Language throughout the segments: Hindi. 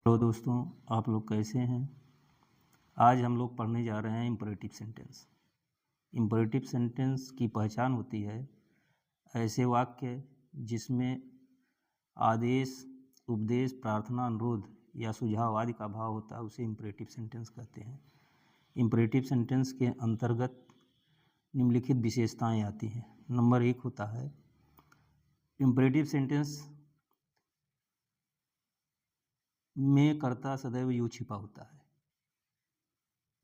हेलो दोस्तों, आप लोग कैसे हैं। आज हम लोग पढ़ने जा रहे हैं इम्परेटिव सेंटेंस। इम्परेटिव सेंटेंस की पहचान होती है ऐसे वाक्य जिसमें आदेश, उपदेश, प्रार्थना, अनुरोध या सुझाव आदि का भाव होता है, उसे इम्परेटिव सेंटेंस कहते हैं। इम्परेटिव सेंटेंस के अंतर्गत निम्नलिखित विशेषताएं आती हैं। नंबर 1 होता है इम्परेटिव सेंटेंस में कर्ता सदैव यू छिपा होता है।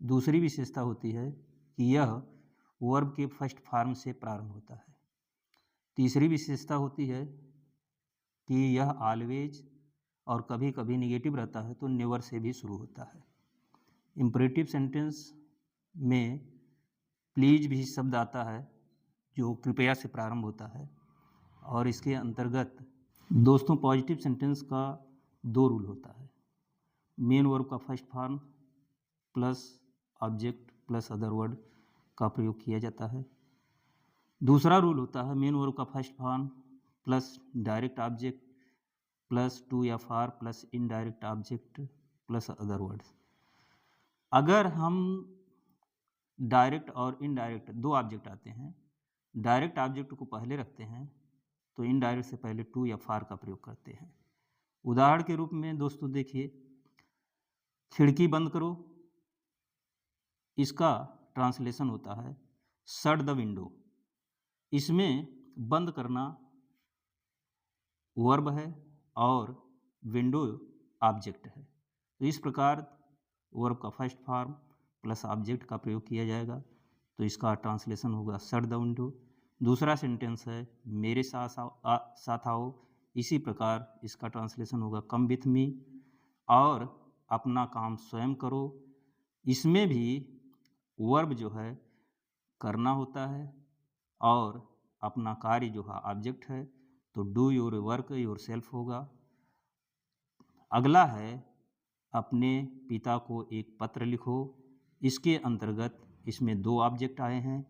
दूसरी विशेषता होती है कि यह वर्ब के फर्स्ट फॉर्म से प्रारंभ होता है। तीसरी विशेषता होती है कि यह ऑलवेज और कभी कभी निगेटिव रहता है, तो नेवर से भी शुरू होता है। इम्परेटिव सेंटेंस में प्लीज भी शब्द आता है जो कृपया से प्रारंभ होता है, और इसके अंतर्गत दोस्तों पॉजिटिव सेंटेंस का 2 रूल होता है। मेन वर्ब का first form plus object plus other word का प्रयोग किया जाता है। दूसरा रूल होता है मेन वर्ब का first form plus direct object plus to या for plus indirect object plus other words. अगर हम डायरेक्ट और इनडायरेक्ट 2 ऑब्जेक्ट आते हैं, डायरेक्ट ऑब्जेक्ट को पहले रखते हैं तो इनडायरेक्ट से पहले टू या फार का प्रयोग करते हैं। उदाहरण के रूप में दोस्तों देखिए, खिड़की बंद करो, इसका ट्रांसलेशन होता है शट द विंडो। इसमें बंद करना वर्ब है और विंडो ऑब्जेक्ट है, तो इस प्रकार वर्ब का फर्स्ट फॉर्म प्लस ऑब्जेक्ट का प्रयोग किया जाएगा, तो इसका ट्रांसलेशन होगा शट द विंडो। दूसरा सेंटेंस है मेरे साथ आओ, इसी प्रकार इसका ट्रांसलेशन होगा कम विथ मी। और अपना काम स्वयं करो, इसमें भी वर्ब जो है करना होता है और अपना कार्य जो है ऑब्जेक्ट है, तो do your work your self होगा। अगला है अपने पिता को एक पत्र लिखो। इसके अंतर्गत इसमें 2 ऑब्जेक्ट आए हैं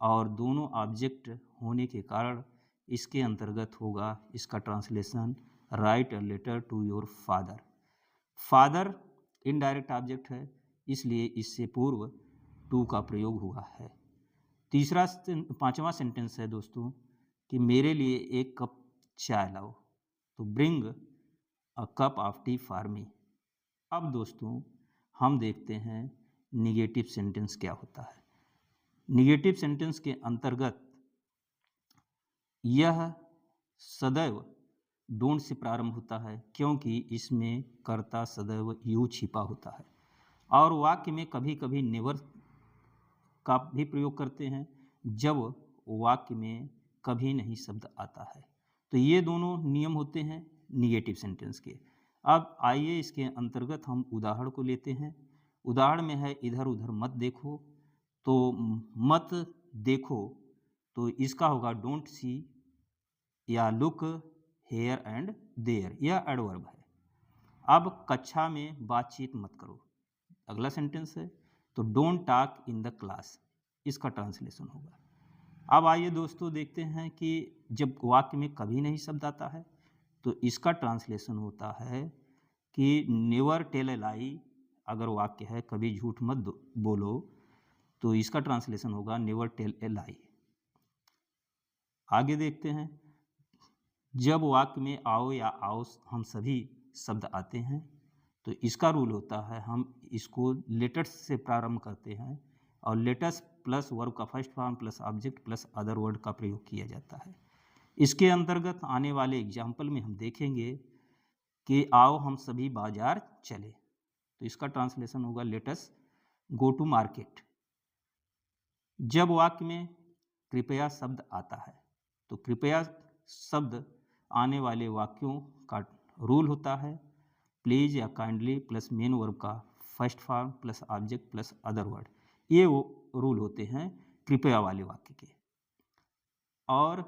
और दोनों ऑब्जेक्ट होने के कारण इसके अंतर्गत होगा इसका translation write a letter to your father. Father indirect object है, इसलिए इससे पूर्व टू का प्रयोग हुआ है। पांचवा सेंटेंस है दोस्तों कि मेरे लिए एक कप चाय लाओ, तो bring a cup of T for me. अब दोस्तों हम देखते हैं निगेटिव सेंटेंस क्या होता है। निगेटिव सेंटेंस के अंतर्गत यह सदैव डोंट से प्रारंभ होता है, क्योंकि इसमें कर्ता सदैव यू छिपा होता है, और वाक्य में कभी कभी नेवर का भी प्रयोग करते हैं जब वाक्य में कभी नहीं शब्द आता है। तो ये दोनों नियम होते हैं निगेटिव सेंटेंस के। अब आइए इसके अंतर्गत हम उदाहरण को लेते हैं। उदाहरण में है इधर उधर मत देखो, तो मत देखो तो इसका होगा डोंट सी या लुक हेयर एंड देयर, यह एडवर्ब है। अब कक्षा में बातचीत मत करो, अगला सेंटेंस है, तो don't talk in the class, इसका ट्रांसलेशन होगा। अब आइए दोस्तों देखते हैं कि जब वाक्य में कभी नहीं शब्द आता है तो इसका ट्रांसलेशन होता है कि नेवर टेल ए लाई। अगर वाक्य है कभी झूठ मत बोलो, तो इसका ट्रांसलेशन होगा नेवर टेल ए लाई। आगे देखते हैं, जब वाक्य में आओ या आओ हम सभी शब्द आते हैं तो इसका रूल होता है हम इसको लेटर्स से प्रारंभ करते हैं और लेटर्स प्लस वर्ब का first form plus object plus other word का प्रयोग किया जाता है। इसके अंतर्गत आने वाले एग्जाम्पल में हम देखेंगे कि आओ हम सभी बाजार चले, तो इसका ट्रांसलेशन होगा let us go to market. जब वाक्य में कृपया शब्द आता है तो कृपया शब्द आने वाले वाक्यों का रूल होता है प्लीज या काइंडली प्लस मेन वर्ब का first form plus object plus other word, ये वो रूल होते हैं कृपया वाले वाक्य के। और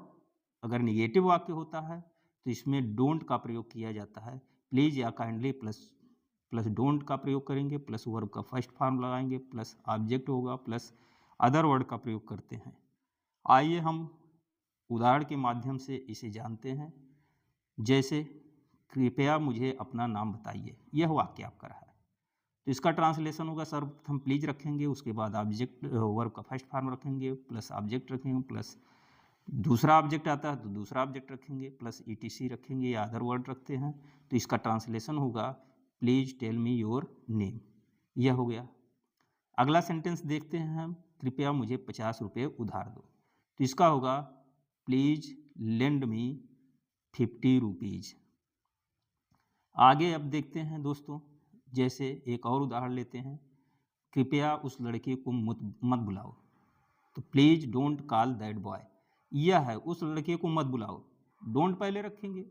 अगर निगेटिव वाक्य होता है तो इसमें डोंट का प्रयोग किया जाता है, प्लीज या काइंडली प्लस डोंट का प्रयोग करेंगे प्लस वर्ब का फर्स्ट फॉर्म लगाएंगे प्लस ऑब्जेक्ट होगा प्लस अदर वर्ड का प्रयोग करते हैं। आइए हम उदाहरण के माध्यम से इसे जानते हैं। जैसे कृपया मुझे अपना नाम बताइए, यह वाक्य आपका रहा है। तो इसका ट्रांसलेशन होगा, सर्वप्रथम प्लीज रखेंगे, उसके बाद ऑब्जेक्ट वर्ब का फर्स्ट फॉर्म रखेंगे, प्लस ऑब्जेक्ट रखेंगे, प्लस दूसरा ऑब्जेक्ट आता है तो दूसरा ऑब्जेक्ट रखेंगे, प्लस ETC रखेंगे या अदर वर्ड रखते हैं। तो इसका ट्रांसलेशन होगा please tell me your name, यह हो गया। अगला सेंटेंस देखते हैं हम, कृपया मुझे 50 रुपये उधार दो। तो इसका होगा प्लीज लेंड मी 50 रुपीज। आगे अब देखते हैं दोस्तों, जैसे एक और उदाहरण लेते हैं, कृपया उस लड़के को मत बुलाओ। तो please don't call that boy, यह है उस लड़के को मत बुलाओ, डोंट पहले रखेंगे,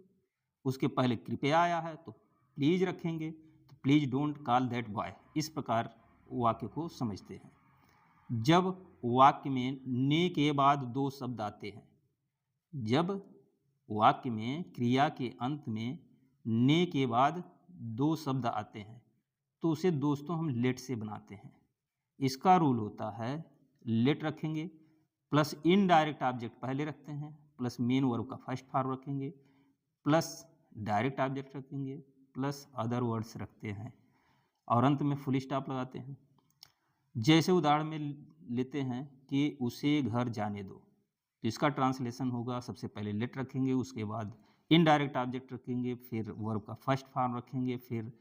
उसके पहले कृपया आया है तो प्लीज रखेंगे, तो please don't call that boy. इस प्रकार वाक्य को समझते हैं। जब वाक्य में ने के बाद दो शब्द आते हैं, जब वाक्य में क्रिया के अंत में ने के बाद दो शब्द आते हैं तो उसे दोस्तों हम लेट से बनाते हैं। इसका रूल होता है लेट रखेंगे, प्लस इनडायरेक्ट ऑब्जेक्ट पहले रखते हैं, प्लस मेन वर्ब का फर्स्ट फॉर्म रखेंगे, प्लस डायरेक्ट ऑब्जेक्ट रखेंगे, प्लस अदर वर्ड्स रखते हैं और अंत में फुल स्टॉप लगाते हैं। जैसे उदाहरण में लेते हैं कि उसे घर जाने दो, तो इसका ट्रांसलेशन होगा सबसे पहले लेट रखेंगे, उसके बाद इनडायरेक्ट ऑब्जेक्ट रखेंगे, फिर वर्ब का फर्स्ट फॉर्म रखेंगे, फिर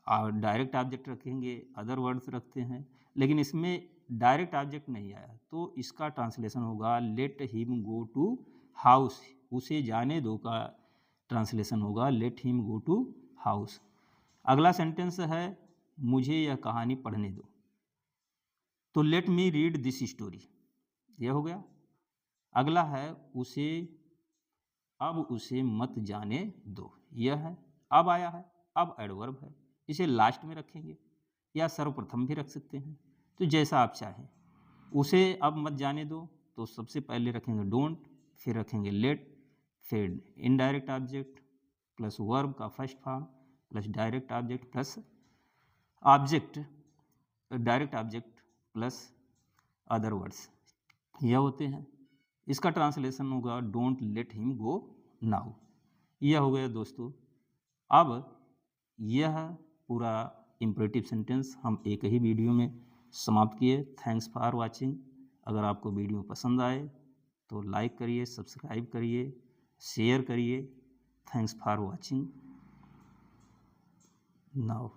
डायरेक्ट ऑब्जेक्ट रखेंगे, अदर वर्ड्स रखते हैं। लेकिन इसमें डायरेक्ट ऑब्जेक्ट नहीं आया तो इसका ट्रांसलेशन होगा let him go to house, उसे जाने दो का ट्रांसलेशन होगा let him go to house. अगला सेंटेंस है मुझे यह कहानी पढ़ने दो, तो let me read this story, यह हो गया। अगला है उसे अब उसे मत जाने दो, यह है अब आया है, अब एडवर्ब है, इसे लास्ट में रखेंगे या सर्वप्रथम भी रख सकते हैं, तो जैसा आप चाहें। उसे अब मत जाने दो तो सबसे पहले रखेंगे डोंट, फिर रखेंगे लेट, फिर इनडायरेक्ट ऑब्जेक्ट प्लस वर्ब का first form plus direct object plus object, direct object plus other words, यह होते हैं। इसका ट्रांसलेशन होगा don't let him go now, यह हो गया दोस्तों। अब यह पूरा इम्परेटिव सेंटेंस हम एक ही वीडियो में समाप्त किए। Thanks for watching. अगर आपको वीडियो पसंद आए तो लाइक करिए, सब्सक्राइब करिए, शेयर करिए। Thanks for watching now.